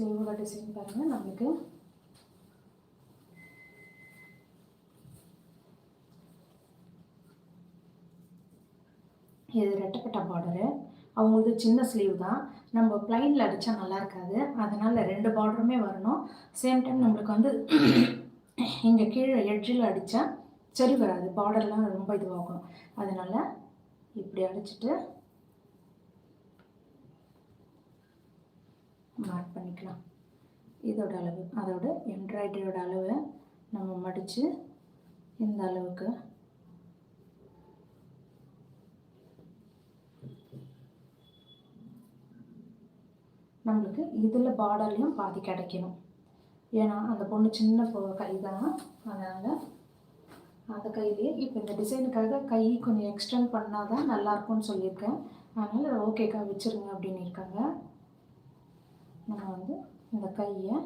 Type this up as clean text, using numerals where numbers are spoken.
ஸ்லீவோட டிசைன் பாருங்கள். நம்மளுக்கு இது ரெட்டப்பட்ட பார்டரு. அவங்களுக்கு சின்ன ஸ்லீவ் தான். நம்ம ப்ளைனில் அடித்தா நல்லா இருக்காது. அதனால் 2 பார்டருமே வரணும். சேம் டைம் நம்மளுக்கு வந்து இங்கே கீழே எட்ஜில் அடித்தா சரி வராது. பார்டர்லாம் ரொம்ப இதுவாகும். அதனால் இப்படி அடிச்சுட்டு மார்க் பண்ணிக்கலாம். இதோட அளவு, அதோட எம்ப்ராய்டரியோட அளவை நம்ம மடித்து இந்த அளவுக்கு நம்மளுக்கு இதில் பார்டர்லையும் பாதி கிடைக்கணும். ஏன்னா அந்த பொண்ணு சின்ன கை தான். அதனால் அந்த கையிலேயே இப்போ இந்த டிசைனுக்காக கை கொஞ்சம் எக்ஸ்டெண்ட் பண்ணால் தான் நல்லாயிருக்கும்னு சொல்லியிருக்கேன். அதனால் ஓகேக்கா வச்சுருங்க அப்படின்னு இருக்காங்க. நம்ம வந்து இந்த கையை